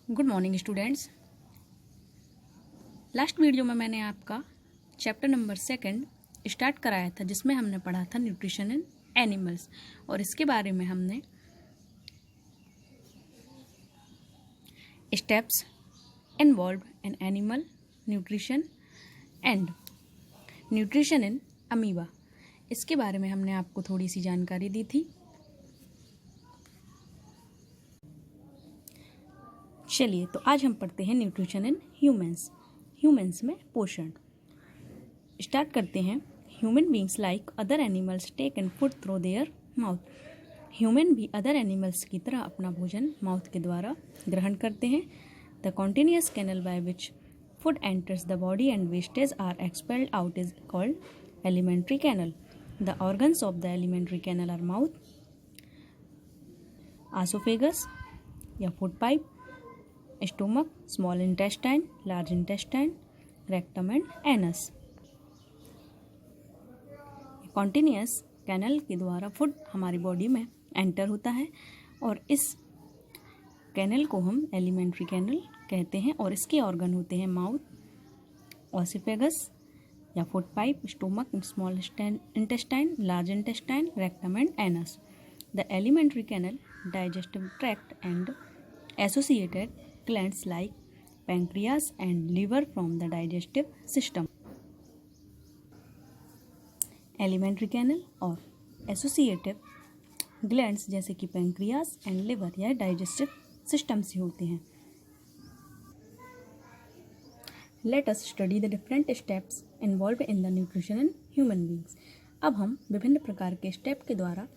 Good morning students. Last video में मैंने आपका चैप्टर नंबर 2 स्टार्ट कराया था, जिसमें हमने पढ़ा था न्यूट्रिशन इन एनिमल्स, और इसके बारे में हमने steps involve in animal nutrition and nutrition in amoeba, इसके बारे में हमने आपको थोड़ी सी जानकारी दी थी। चलिए, तो आज हम पढ़ते हैं न्यूट्रिशन इन ह्यूमंस में पोषण। स्टार्ट करते हैं। Human beings like other animals take in food through their mouth. Human भी अदर एनिमल्स की तरह अपना भोजन माउथ के द्वारा ग्रहण करते हैं। The continuous canal by which food enters the body and wastage are expelled out is called alimentary canal. The organs of the alimentary canal are mouth, oesophagus या food pipe, stomach, small intestine, large intestine, rectum and anus. Continuous canal के द्वारा food हमारी body में enter होता है और इस canal को हम एलिमेंट्री कैनल कहते हैं, और इसके ऑर्गन होते हैं माउथ, ऑसिफेगस या food pipe, stomach, small intestine, large intestine, rectum and anus. The alimentary canal, digestive tract and associated glands like pancreas and liver from the digestive system. Alimentary canal और associative glands जैसे कि pancreas and liver या digestive system से होते हैं। Let us study the different steps involved in the nutrition in human beings. अब हम विभिन्न प्रकार के स्टेप के द्वारा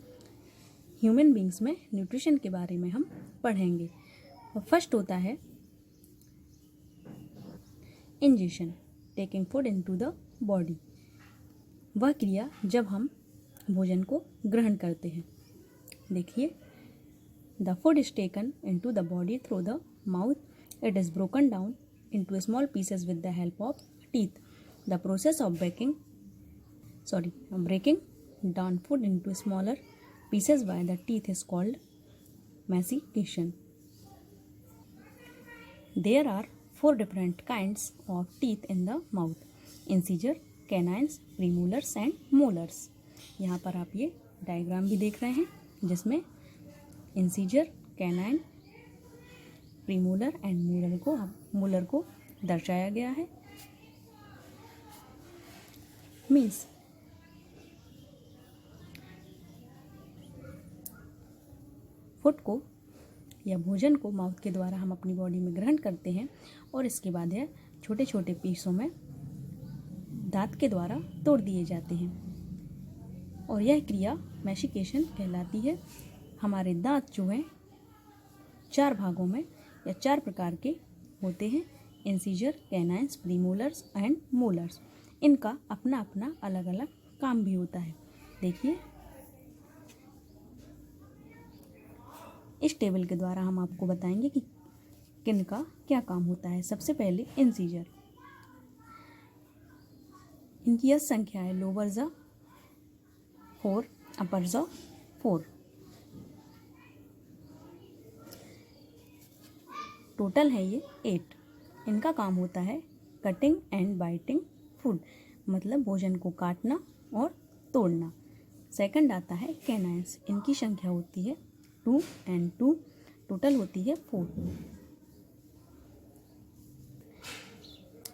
ह्यूमन बींग्स में न्यूट्रिशन के बारे में हम पढ़ेंगे। फर्स्ट होता है ingestion, taking food into the body. वह क्रिया जब हम भोजन को ग्रहण करते हैं। देखिए, the food is taken into the body through the mouth, it is broken down into small pieces with the help of teeth. The process of breaking down food into smaller pieces by the teeth is called mastication. There are 4 different kinds of teeth in the mouth: incisor, canines, premolars and molars. यहाँ पर आप ये diagram भी देख रहे हैं, जिसमें incisor, canine, premolar and molar को दर्शाया गया है। मीन्स फूड को या भोजन को माउथ के द्वारा हम अपनी बॉडी में ग्रहण करते हैं, और इसके बाद यह छोटे छोटे पीसों में दांत के द्वारा तोड़ दिए जाते हैं, और यह क्रिया मैशिकेशन कहलाती है। हमारे दांत जो हैं 4 भागों में या 4 प्रकार के होते हैं: incisor, canines, premolars and molars. इनका अपना अपना अलग अलग काम भी होता है। देखिए, इस टेबल के द्वारा हम आपको बताएंगे कि किनका क्या काम होता है। सबसे पहले इंसीजर, इनकी यह संख्या है: लोअर जॉ 4, अपर जॉ 4। टोटल है ये 8। इनका काम होता है कटिंग एंड बाइटिंग फूड, मतलब भोजन को काटना और तोड़ना। सेकंड आता है कैनाइन्स, इनकी संख्या होती है 2 and 2, टोटल होती है 4।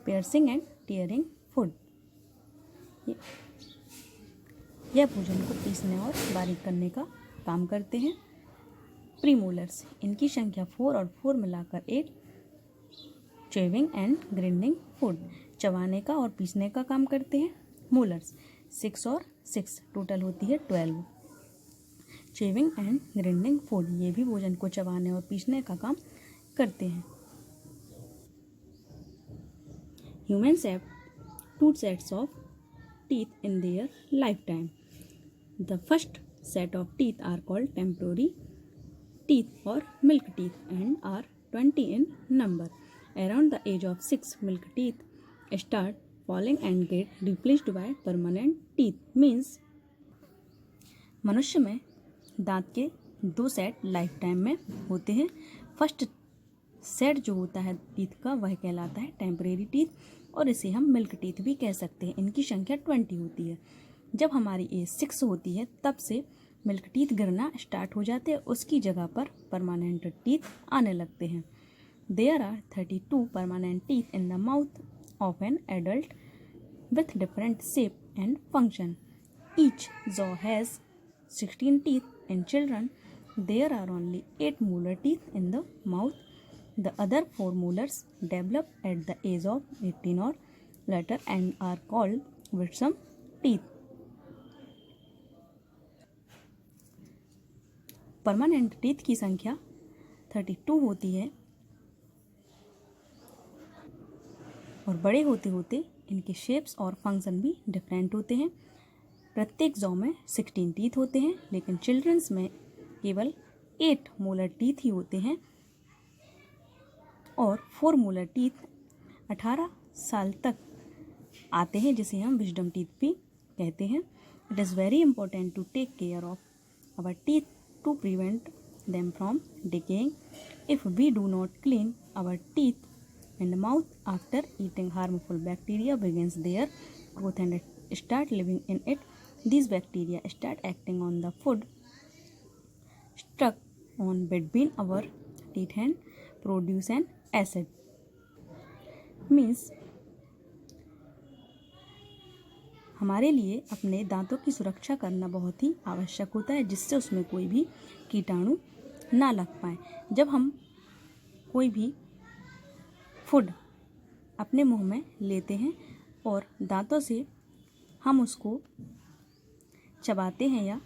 पियर्सिंग एंड टीयरिंग फूड, यह भोजन को पीसने और बारीक करने का काम करते हैं। प्रीमोलर्स, इनकी संख्या 4 और 4 मिलाकर 8, चेविंग एंड ग्राइंडिंग फूड, चबाने का और पीसने का काम करते हैं। मोलर्स 6 और 6, टोटल होती है 12, चेविंग एंड ग्राइंडिंग फूड, ये भी भोजन को चबाने और पीसने का काम करते हैं। Humans have 2 sets of teeth in their lifetime. The first set of teeth are called temporary teeth or milk teeth and are 20 in number. Around the age of 6, milk teeth start falling and get replaced by permanent teeth. Means मनुष्य में दांत के 2 set life time में होते हैं। First set जो होता है टीथ का वह कहलाता है टेम्परेरी टीथ, और इसे हम मिल्क टीथ भी कह सकते हैं। इनकी संख्या 20 होती है। जब हमारी एज 6 होती है तब से मिल्क टीथ गिरना स्टार्ट हो जाते हैं, उसकी जगह पर परमानेंट टीथ आने लगते हैं। There are 32 permanent teeth in the mouth of an adult with different shape and function. Each jaw has 16 teeth. In children, there are only 8 molar teeth in the mouth. The other 4 molars develop at the age of 18 or later and are called wisdom teeth. Permanent teeth की संख्या 32 होती है और बड़े होते होते इनके shapes और फंक्शन भी डिफरेंट होते हैं। प्रत्येक जॉ में 16 टीथ होते हैं, लेकिन चिल्ड्रंस में केवल 8 मोलर टीथ ही होते हैं और 4 मोलर टीथ 18 साल तक आते हैं, जिसे हम विजडम टीथ भी कहते हैं। It is very important to take care of our teeth to prevent them from decaying. If we do not clean our teeth and mouth after eating, harmful bacteria begins their growth and start living in it. These bacteria start acting on the food stuck on between our teeth and produce an acid. Means हमारे लिए अपने दांतों की सुरक्षा करना बहुत ही आवश्यक होता है, जिससे उसमें कोई भी कीटाणु ना लग पाए। जब हम कोई भी फूड अपने मुंह में लेते हैं और दांतों से हम उसको चबाते हैं या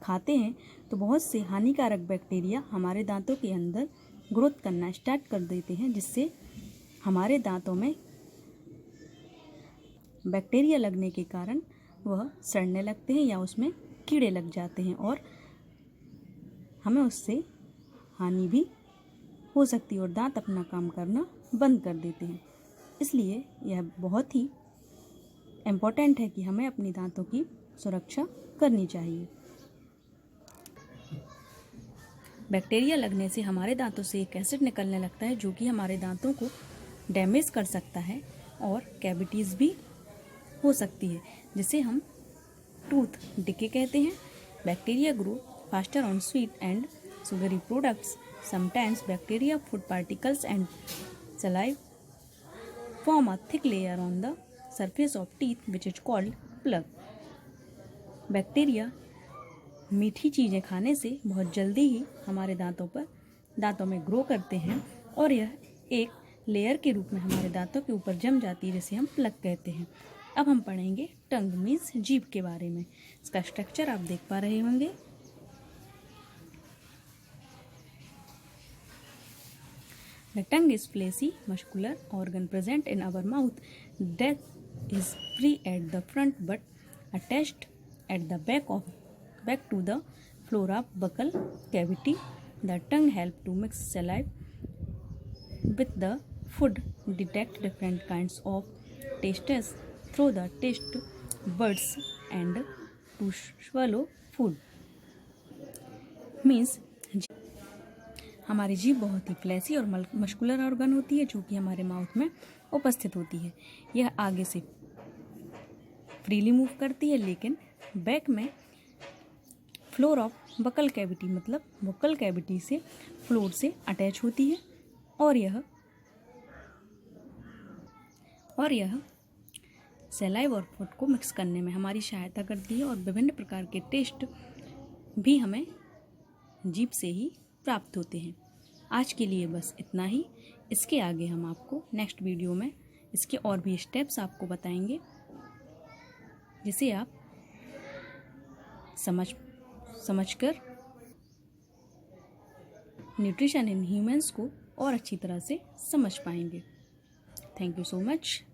खाते हैं, तो बहुत से हानिकारक बैक्टीरिया हमारे दांतों के अंदर ग्रोथ करना स्टार्ट कर देते हैं, जिससे हमारे दांतों में बैक्टीरिया लगने के कारण वह सड़ने लगते हैं या उसमें कीड़े लग जाते हैं और हमें उससे हानि भी हो सकती है और दांत अपना काम करना बंद कर देते हैं। इसलिए यह बहुत ही इम्पोर्टेंट है कि हमें अपनी दांतों की सुरक्षा करनी चाहिए। बैक्टीरिया लगने से हमारे दांतों से एक एसिड निकलने लगता है, जो कि हमारे दांतों को डैमेज कर सकता है और कैविटीज़ भी हो सकती है, जिसे हम टूथ डिके कहते हैं। Bacteria grow faster on sweet and sugary products. Sometimes bacteria, food particles and saliva form a thick layer on the surface of teeth which is called plug. Bacteria मीठी चीज़ें खाने से बहुत जल्दी ही हमारे दांतों में ग्रो करते हैं और यह एक लेयर के रूप में हमारे दांतों के ऊपर जम जाती है, जिसे हम प्लग कहते हैं। अब हम पढ़ेंगे टंग मीन्स जीभ के बारे में। इसका स्ट्रक्चर आप देख पा रहे होंगे। The tongue is fleshy, muscular organ present in our mouth that is free at the front but attached at the back to the floor of buccal cavity. The tongue helps to mix saliva with the food, detect different kinds of tastes through the taste buds, and to swallow food. Means हमारी जीभ बहुत ही fleshy और muscular organ होती है, जो कि हमारे mouth में उपस्थित होती है। यह आगे से फ्रीली मूव करती है, लेकिन बैक में फ्लोर ऑफ बकल कैविटी मतलब वोकल कैविटी से फ्लोर से अटैच होती है और यह सलाइवा और फूड को मिक्स करने में हमारी सहायता करती है और विभिन्न प्रकार के टेस्ट भी हमें जीभ से ही प्राप्त होते हैं। आज के लिए बस इतना ही। इसके आगे हम आपको नेक्स्ट वीडियो में इसके और भी स्टेप्स आपको बताएंगे, जिसे आप समझकर न्यूट्रिशन इन ह्यूमंस को और अच्छी तरह से समझ पाएंगे। Thank you so much.